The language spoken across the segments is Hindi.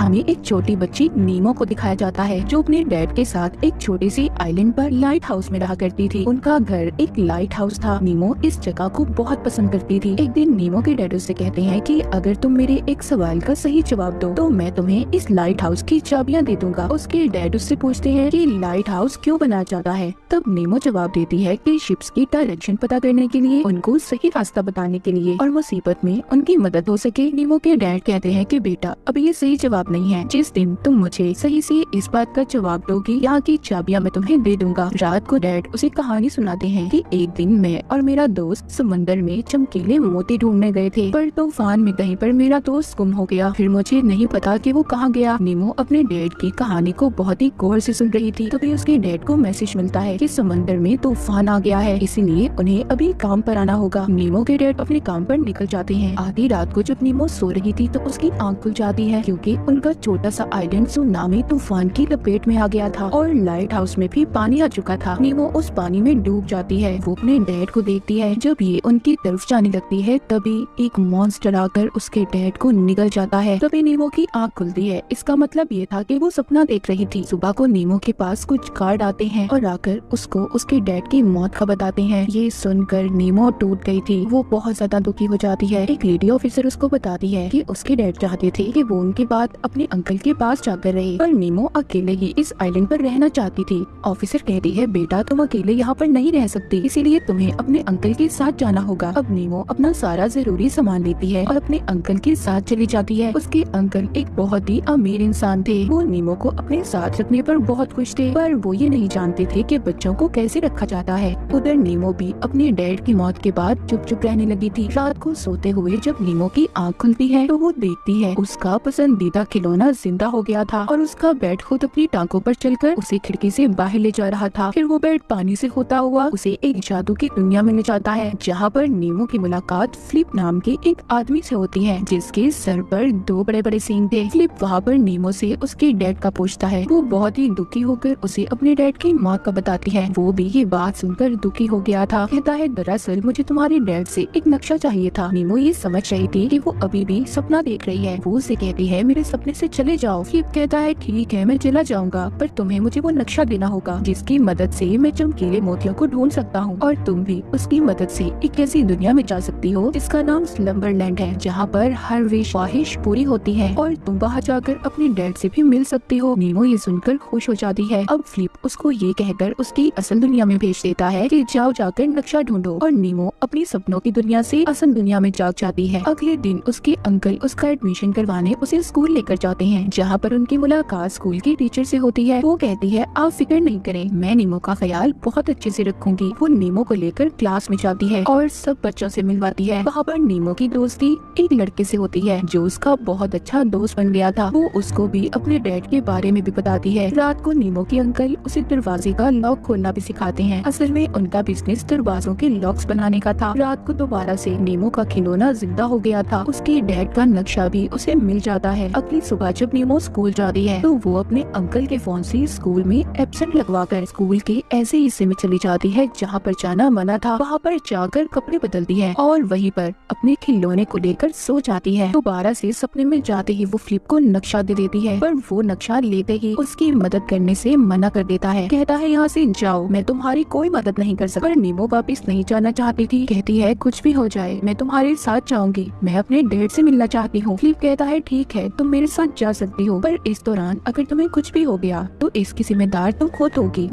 हमें एक छोटी बच्ची नीमो को दिखाया जाता है जो अपने डैड के साथ एक छोटी सी आइलैंड पर लाइट हाउस में रहा करती थी। उनका घर एक लाइट हाउस था। नीमो इस जगह को बहुत पसंद करती थी। एक दिन नीमो के डैड उससे कहते हैं कि अगर तुम मेरे एक सवाल का सही जवाब दो तो मैं तुम्हें इस लाइट हाउस की चाबियां दे दूंगा। उसके डैड उससे पूछते हैं कि लाइट हाउस क्यों बनाया जाता है। तब नीमो जवाब देती है कि शिप्स की डायरेक्शन पता करने के लिए, उनको सही रास्ता बताने के लिए और मुसीबत में उनकी मदद हो सके। नीमो के डैड कहते हैं कि बेटा अब ये सही जवाब नहीं है। जिस दिन तुम मुझे सही से इस बात का जवाब दोगी यहाँ की चाबियां मैं तुम्हें दे दूंगा। रात को डैड उसे कहानी सुनाते हैं कि एक दिन मैं और मेरा दोस्त समंदर में चमकीले मोती ढूंढने गए थे, पर तूफान में कहीं पर मेरा दोस्त गुम हो गया। फिर मुझे नहीं पता कि वो कहाँ गया। नीमो अपने डैड की कहानी को बहुत ही गौर से सुन रही थी। तभी उसके डैड को मैसेज मिलता है कि समंदर में तूफान आ गया है, इसीलिए उन्हें अभी काम पर आना होगा। नीमो के डैड अपने काम पर निकल जाते हैं। आधी रात को जब नीमो सो रही थी तो उसकी आंख खुल जाती है क्योंकि उनका छोटा सा आइलैंड सुनामी तूफान की लपेट में आ गया था और लाइट हाउस में भी पानी आ चुका था। नीमो उस पानी में डूब जाती है। वो अपने डैड को देखती है। जब ये उनकी तरफ जाने लगती है तभी एक मॉन्स्टर आकर उसके डैड को निगल जाता है। तभी नीमो की आंख खुलती है। इसका मतलब ये था कि वो सपना देख रही थी। सुबह को नीमो के पास कुछ गार्ड आते हैं और आकर उसको उसके डैड की मौत का बताते हैं। ये सुनकर नीमो टूट गई थी। वो बहुत ज्यादा दुखी हो जाती है। एक लेडी ऑफिसर उसको बताती है कि उसके डैड चाहते थे कि वो उनके बाद अपने अंकल के पास जाकर रहे, पर नीमो अकेले ही इस आइलैंड पर रहना चाहती थी। ऑफिसर कहती है बेटा तुम अकेले यहाँ पर नहीं रह सकती, इसीलिए तुम्हें अपने अंकल के साथ जाना होगा। अब नीमो अपना सारा जरूरी सामान लेती है और अपने अंकल के साथ चली जाती है। उसके अंकल एक बहुत ही अमीर इंसान थे। वो नीमो को अपने साथ रखने पर बहुत खुश थे, पर वो ये नहीं जानते थे कि बच्चों को कैसे रखा जाता है। उधर नीमो भी अपने डैड की मौत के बाद चुप चुप रहने लगी थी। रात को सोते हुए जब नीमो की आँख खुलती है तो वो देखती है उसका पसंदीदा खिलौना जिंदा हो गया था और उसका बेड खुद अपनी टांगों पर चलकर उसे खिड़की से बाहर ले जा रहा था। फिर वो बेड पानी से होता हुआ उसे एक जादू की दुनिया में ले जाता है जहाँ पर नीमो की मुलाकात फ्लिप नाम के एक आदमी से होती है जिसके सर पर दो बड़े बड़े सींग थे। फ्लिप वहाँ पर नीमो से उसके डैड का पूछता है। वो बहुत ही दुखी होकर उसे अपने डैड की मौत का बताती है। वो भी ये बात सुनकर दुखी हो गया था। कहता है दरअसल मुझे तुम्हारे डैड से एक नक्शा चाहिए था। नीमो ये समझ रही थी कि वो अभी भी सपना देख रही है। वो उसे कहती है मेरे सपने से चले जाओ। फ्लिप कहता है ठीक है मैं चला जाऊंगा, पर तुम्हें मुझे वो नक्शा देना होगा जिसकी मदद से मैं चमकीले मोतियों को ढूंढ सकता हूँ और तुम भी उसकी मदद से एक ऐसी दुनिया में जा सकती हो जिसका नाम स्लम्बरलैंड है, जहाँ पर हर विश ख्वाहिश पूरी होती है और तुम वहाँ जाकर अपने डैड से भी मिल सकती हो। नीमो ये सुनकर खुश हो जाती है। अब फ्लिप उसको ये कहकर उसकी असल दुनिया में भेज देता है कि जाओ जाकर नक्शा ढूंढो और नीमो अपनी सपनों की दुनिया से असल दुनिया में जाग जाती है। अगले दिन उसके अंकल उसका एडमिशन करवाने उसे स्कूल लेकर जाते हैं जहाँ पर उनकी मुलाकात स्कूल की टीचर से होती है। वो कहती है आप फिक्र नहीं करें, मैं नीमो का ख्याल बहुत अच्छे से रखूंगी। वो नीमो को लेकर क्लास में जाती है और सब बच्चों से मिलवाती है। वहाँ पर नीमो की दोस्ती एक लड़के से होती है जो उसका बहुत अच्छा दोस्त बन गया था। वो उसको भी अपने डैड के बारे में भी बताती है। रात को नीमो के अंकल उसे दरवाजे का लॉक खोलना भी सिखाते हैं। असल में उनका बिजनेस दरवाजों के लॉक्स बनाने का था। रात को दोबारा से नीमो का खिलौना जिंदा हो गया था। उसके डैड का नक्शा भी उसे मिल जाता है। अगली सुबह जब नीमो स्कूल जाती है तो वो अपने अंकल के फोन से स्कूल में एब्सेंट लगवाकर स्कूल के ऐसे हिस्से में चली जाती है जहाँ पर जाना मना था। वहाँ पर जाकर कपड़े बदलती है और वहीं पर अपने खिलौने को लेकर सो जाती है। दोबारा से सपने में जाते ही वो फ्लिप को नक्शा दे देती है, पर वो नक्शा लेते ही उसकी मदद करने से मना कर देता है। कहता है यहाँ से जाओ, मैं तुम्हारी कोई मदद नहीं कर सकता। पर नीमो वापस नहीं जाना चाहती थी। कहती है कुछ भी हो जाए मैं तुम्हारे साथ जाऊंगी, मैं अपने डैड से मिलना चाहती हूँ। फ्लिप कहता है ठीक है तुम मेरे साथ जा सकती हो, पर इस दौरान अगर तुम्हें कुछ भी हो गया तो इसकी जिम्मेदार तुम खुद होगी।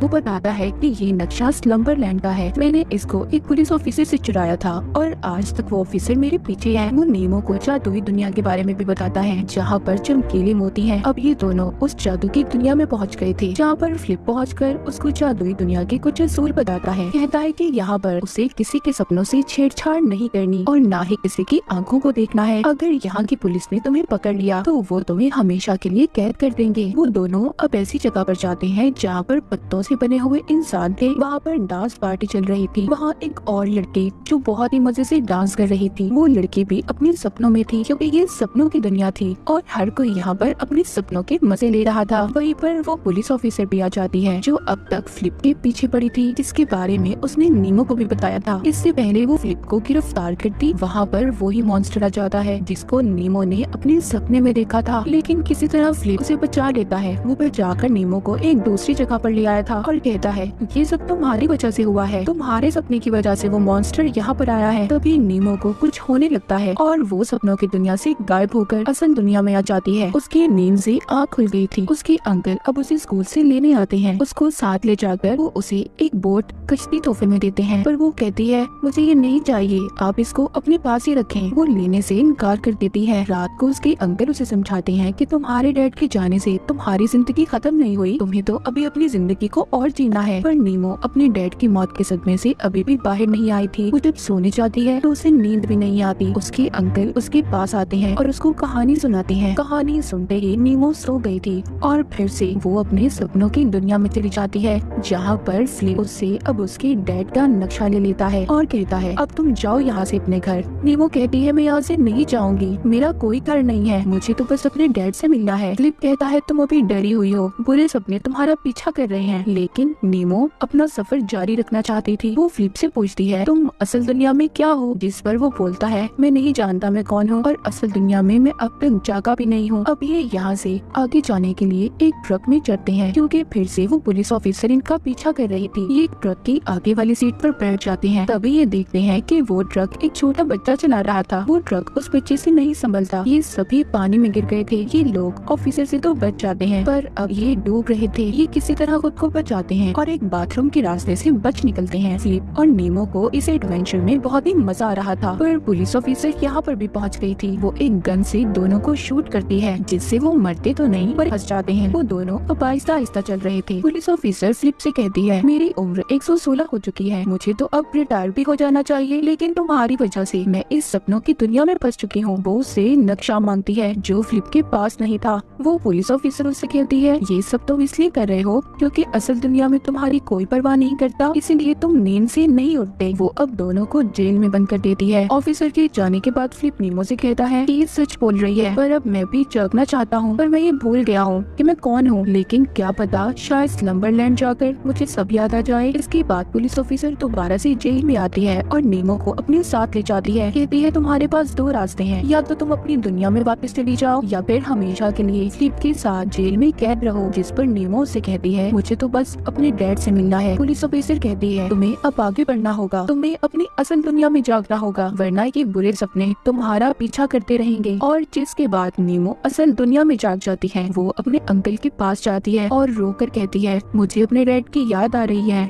वो बताता है कि ये नक्शा स्लम्बरलैंड का है। मैंने इसको एक पुलिस ऑफिसर से चुराया था और आज तक वो ऑफिसर मेरे पीछे है। वो नीमो को जादुई दुनिया के बारे में भी बताता है जहाँ पर चमकीले मोती हैं। अब ये दोनों उस जादू की दुनिया में पहुँच गए थे जहाँ पर फ्लिप पहुँचकर उसको जादुई दुनिया के कुछ असूल बताता है। कहता है कि यहाँ पर उसे किसी के सपनों से छेड़छाड़ नहीं करनी और न ही किसी की आंखों को देखना है। अगर यहाँ की पुलिस ने तुम्हें पकड़ लिया तो वो तुम्हें हमेशा के लिए कैद कर देंगे। वो दोनों अब ऐसी जगह पर जाते हैं जहाँ पर पत्तों से बने हुए इंसान थे। वहाँ पर डांस पार्टी चल रही थी। वहाँ एक और लड़की जो बहुत ही मजे से डांस कर रही थी, वो लड़की भी अपने सपनों में थी, क्योंकि ये सपनों की दुनिया थी और हर कोई यहाँ पर अपने सपनों के मजे ले रहा था। वहीं पर वो पुलिस ऑफिसर भी आ जाती है, जो अब तक फ्लिप के पीछे पड़ी थी, जिसके बारे में उसने नीमो को भी बताया था। इससे पहले वो फ्लिप को गिरफ्तार करती, वहाँ पर वही मॉन्स्टर आ जाता है जिसको नीमो ने अपने सपने में देखा था, लेकिन किसी तरह फ्लिप उसे बचा लेता है। वो बचाकर नीमो को एक दूसरी जगह पर ले आया था और कहता है ये सब तुम्हारी वजह से हुआ है, तुम्हारे सपने की वजह से वो मॉन्स्टर यहाँ पर आया है। तभी नीमो को कुछ होने लगता है और वो सपनों की दुनिया से गायब होकर असल दुनिया में आ जाती है। उसकी नींद से आँख खुल गई थी। उसके अंकल अब उसे स्कूल से लेने आते हैं। उसको साथ ले जाकर वो उसे एक बोट कश्ती तोहफे में देते हैं, पर वो कहती है मुझे ये नहीं चाहिए, आप इसको अपने पास ही रखें। वो लेने से इनकार कर देती है। रात को उसके अंकल उसे समझाते हैं कि तुम्हारे डैड के जाने से तुम्हारी जिंदगी खत्म नहीं हुई, तुम्हें तो अभी अपनी जिंदगी को और जीना है। पर नीमो अपने डैड की मौत के सदमे से अभी भी बाहर नहीं आई थी। वो जब सोने जाती है तो उसे नींद भी नहीं आती। उसके अंकल उसके पास आते हैं और उसको कहानी सुनाते हैं। कहानी सुनते ही नीमो सो गई थी और फिर से वो अपने सपनों की दुनिया में चली जाती है, जहाँ पर फ्लिप उससे अब उसके डैड का नक्शा ले लेता है और कहता है अब तुम जाओ यहाँ से अपने घर। नीमो कहती है मैं यहाँ से नहीं जाऊंगी, मेरा कोई घर नहीं है, मुझे तो बस अपने डैड से मिलना है। फ्लिप कहता है तुम अभी डरी हुई हो, बुरे सपने तुम्हारा पीछा कर रहे हैं। लेकिन नीमो अपना सफर जारी रखना चाहती थी। वो फ्लिप से पूछती है तुम असल दुनिया में क्या हो, जिस पर वो बोलता है मैं नहीं जानता मैं कौन हूँ और असल दुनिया में मैं अब तक जागा भी नहीं हूँ। अब ये यहाँ से आगे जाने के लिए एक ट्रक में चढ़ते हैं, क्योंकि फिर से वो पुलिस ऑफिसर इनका पीछा कर रही थी। ये ट्रक की आगे वाली सीट पर बैठ जाते हैं। तभी ये देखते हैं कि वो ट्रक एक छोटा बच्चा चला रहा था। वो ट्रक उस बच्चे से नहीं संभलता। ये सभी पानी में गिर गए थे। ये लोग ऑफिसर से तो बच जाते हैं, पर अब ये डूब रहे थे। ये किसी तरह खुद को बचाते हैं और एक बाथरूम के रास्ते से बच निकलते हैं। फ्लिप और नीमो को इस एडवेंचर में बहुत ही मजा आ रहा था, पर पुलिस ऑफिसर यहाँ पर भी पहुँच गई थी। वो एक गन से दोनों को शूट करती है, जिससे वो मरते तो नहीं पर फंस जाते हैं। वो दोनों अब आहिस्ता आहिस्ता चल रहे थे। पुलिस ऑफिसर फ्लिप से कहती है मेरी उम्र 116 हो चुकी है, मुझे तो अब रिटायर भी हो जाना चाहिए, लेकिन तुम्हारी वजह से मैं इस सपनों की दुनिया में फंस चुकी हूँ। वो उससे नक्शा मांगती है जो फ्लिप के पास नहीं था। वो पुलिस ऑफिसर उससे कहती है ये सब तुम इसलिए कर रहे हो क्योंकि असल दुनिया में तुम्हारी कोई परवाह नहीं करता, इसीलिए तुम नींद से नहीं उठते। वो अब दोनों को जेल में बंद कर देती है। ऑफिसर के जाने के बाद फ्लिप नीमो से कहता है कि ये सच बोल रही है, पर अब मैं भी जागना चाहता हूँ, पर मैं ये भूल गया हूँ कि मैं कौन हूँ। लेकिन क्या पता शायद स्लम्बरलैंड जाकर मुझे सब याद आ जाए। इसके बाद पुलिस ऑफिसर दोबारा से जेल में आती है और नीमो को अपने साथ ले जाती है। कहती है तुम्हारे पास दो रास्ते हैं, या तो तुम अपनी दुनिया में वापस चली जाओ या फिर हमेशा के लिए फ्लिप के साथ जेल में कैद रहो। जिस पर नीमो से कहती है मुझे तो बस अपने डैड से मिलना है। पुलिस ऑफिसर कहती है तुम्हें अब आगे बढ़ना होगा, तुम्हें अपनी असल दुनिया में जागना होगा, वरना ये बुरे सपने तुम्हारा पीछा करते रहेंगे। और जिसके बाद नीमो असल दुनिया में जाग जाती है। वो अपने अंकल के पास जाती है और रोकर कहती है मुझे अपने डैड की याद आ रही है।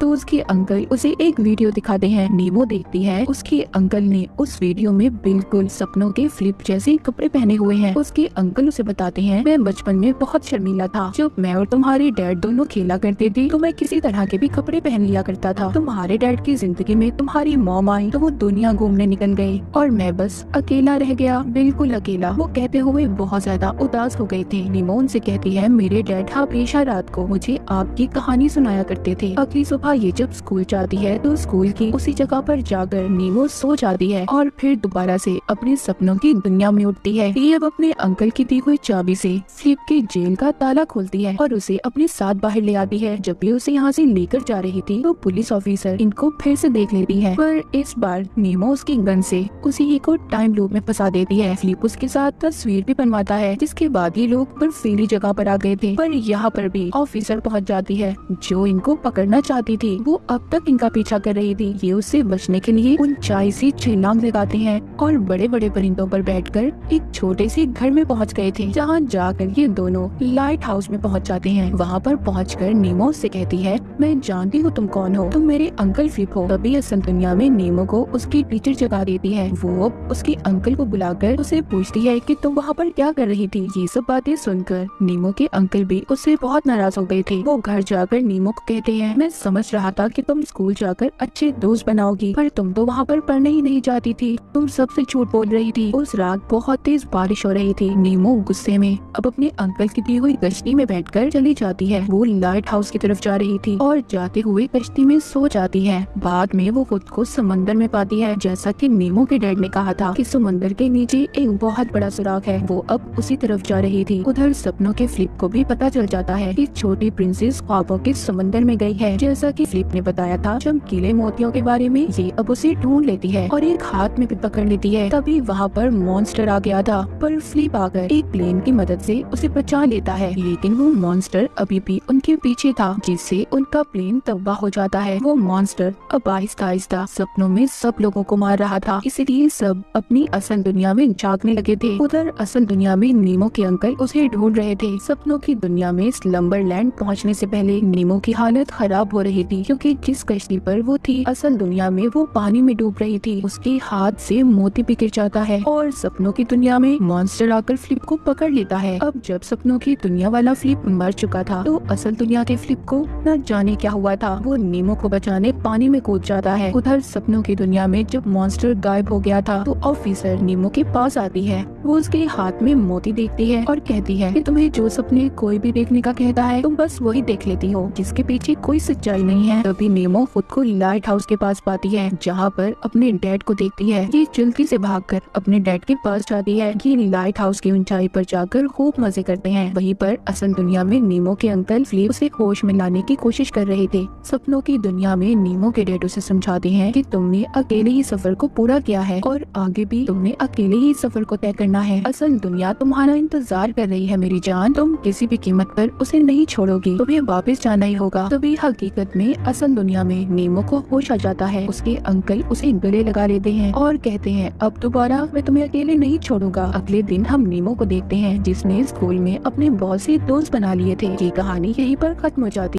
तो उसके अंकल उसे एक वीडियो दिखाते हैं। नीमो देखती है उसके अंकल ने उस वीडियो में बिल्कुल सपनों के फ्लिप जैसे कपड़े पहने हुए हैं। उसके अंकल उसे बताते हैं मैं बचपन में बहुत शर्मीला था, जब मैं और तुम्हारे डैड दोनों खेला करते थे तो मैं किसी तरह के भी कपड़े पहन लिया करता था। तुम्हारे डैड की जिंदगी में तुम्हारी मॉम आई तो वो दुनिया घूमने निकल गए और मैं बस अकेला रह गया, बिल्कुल अकेला। वो कहते हुए बहुत ज्यादा उदास हो गए थे। नीमो उनसे कहती है मेरे डैड हमेशा रात को मुझे आपकी कहानी सुनाया करते थे। अगली सुबह ये जब स्कूल जाती है तो स्कूल की उसी जगह पर जाकर नीमो सो जाती है और फिर दोबारा से अपने सपनों की दुनिया में उठती है। ये अब अपने अंकल की दी हुई चाबी से फ्लिप के जेल का ताला खोलती है और उसे अपने साथ बाहर ले आती है। जब भी उसे यहाँ से लेकर जा रही थी तो पुलिस ऑफिसर इनको फिर से देख लेती है, पर इस बार नीमो उसकी गन से उसी को टाइम लूप में फंसा देती है। फ्लिप उसके साथ तस्वीर भी बनवाता है। जिसके बाद ये लोग बर्फीली जगह पर आ गए थे, पर यहाँ पर भी ऑफिसर पहुँच जाती है जो इनको पकड़ना चाहती थी। वो अब तक इनका पीछा कर रही थी। ये उससे बचने के लिए ऊंचाई से छलांग लगाते हैं और बड़े बड़े परिंदों पर बैठकर एक छोटे से घर में पहुंच गए थे, जहां जाकर ये दोनों लाइट हाउस में पहुंच जाते हैं। वहां पर पहुंचकर नीमो से कहती है मैं जानती हूँ तुम कौन हो, तुम मेरे अंकल फ्लिप हो। तभी असल दुनिया में नीमो को उसकी टीचर जगा देती है। वो उसके अंकल को बुलाकर उसे पूछती है कि तुम वहाँ पर क्या कर रही थी। ये सब बातें सुनकर नीमो के अंकल भी उससे बहुत नाराज हो गए थे। वो घर जाकर नीमो को कहते हैं मैं समझ सोच रहा था कि तुम स्कूल जाकर अच्छे दोस्त बनाओगी, पर तुम तो वहाँ पर पढ़ने ही नहीं जाती थी, तुम सबसे झूठ बोल रही थी। उस रात बहुत तेज बारिश हो रही थी। नीमो गुस्से में अब अपने अंकल की दी हुई कश्ती में बैठकर चली जाती है। वो लाइट हाउस की तरफ जा रही थी और जाते हुए कश्ती में सो जाती है। बाद में वो खुद को समंदर में पाती है। जैसा कि नीमो के डैड ने कहा था कि समंदर के नीचे एक बहुत बड़ा सुराग है, वो अब उसी तरफ जा रही थी। उधर सपनों के फ्लिप को भी पता चल जाता है कि छोटी प्रिंसेस ख्वाबों के समंदर में गई है। जैसा कि फ्लिप ने बताया था चमकीले मोतियों के बारे में, ये अब उसे ढूंढ लेती है और एक हाथ में भी पकड़ लेती है। तभी वहाँ पर मॉन्स्टर आ गया था, पर फ्लिप आकर एक प्लेन की मदद से उसे बचा लेता है। लेकिन वो मॉन्स्टर अभी भी उनके पीछे था, जिससे उनका प्लेन तबाह हो जाता है। वो मॉन्स्टर अब आहिस्ता आहिस्ता सपनों में सब लोगों को मार रहा था, इसलिए सब अपनी असल दुनिया में जागने लगे थे। उधर असल दुनिया में नीमो के अंकल उसे ढूंढ रहे थे। सपनों की दुनिया में स्लम्बरलैंड पहुंचने से पहले नीमो की हालत खराब हो रही थी, क्योंकि जिस कश्ती पर वो थी असल दुनिया में वो पानी में डूब रही थी। उसके हाथ से मोती भी गिर जाता है और सपनों की दुनिया में मॉन्स्टर आकर फ्लिप को पकड़ लेता है। अब जब सपनों की दुनिया वाला फ्लिप मर चुका था, तो असल दुनिया के फ्लिप को न जाने क्या हुआ था, वो नीमो को बचाने पानी में कूद जाता है। उधर सपनों की दुनिया में जब मॉन्स्टर गायब हो गया था, तो ऑफिसर नीमो के पास आती है। वो उसके हाथ में मोती देखती है और कहती है कि तुम्हें जो सपने कोई भी देखने का कहता है, तुम बस वही देख लेती हो, जिसके पीछे कोई सच्चाई नहीं है। तभी नीमो खुद को लाइट हाउस के पास पाती है, जहाँ पर अपने डैड को देखती है। ये जल्दी से भागकर अपने डैड के पास जाती है। ये लाइट हाउस की ऊंचाई पर जाकर खूब मजे करते हैं। वहीं पर असल दुनिया में नीमो के अंकल फ्लिप उसे होश में लाने की कोशिश कर रहे थे। सपनों की दुनिया में नीमो के डैड उसे समझाते हैं कि तुमने अकेले ही सफर को पूरा किया है और आगे भी तुमने अकेले ही सफर को तय करना है। असल दुनिया तुम्हारा इंतजार कर रही है मेरी जान, तुम किसी भी कीमत पर उसे नहीं छोड़ोगी, तुम्हें वापस जाना ही होगा। तभी हकीकत में असल दुनिया में नीमो को होश आ जाता है। उसके अंकल उसे गले लगा लेते हैं और कहते हैं अब दोबारा मैं तुम्हें अकेले नहीं छोड़ूंगा। अगले दिन हम नीमो को देखते हैं, जिसने स्कूल में अपने बहुत से दोस्त बना लिए थे। ये कहानी यहीं पर खत्म हो जाती है।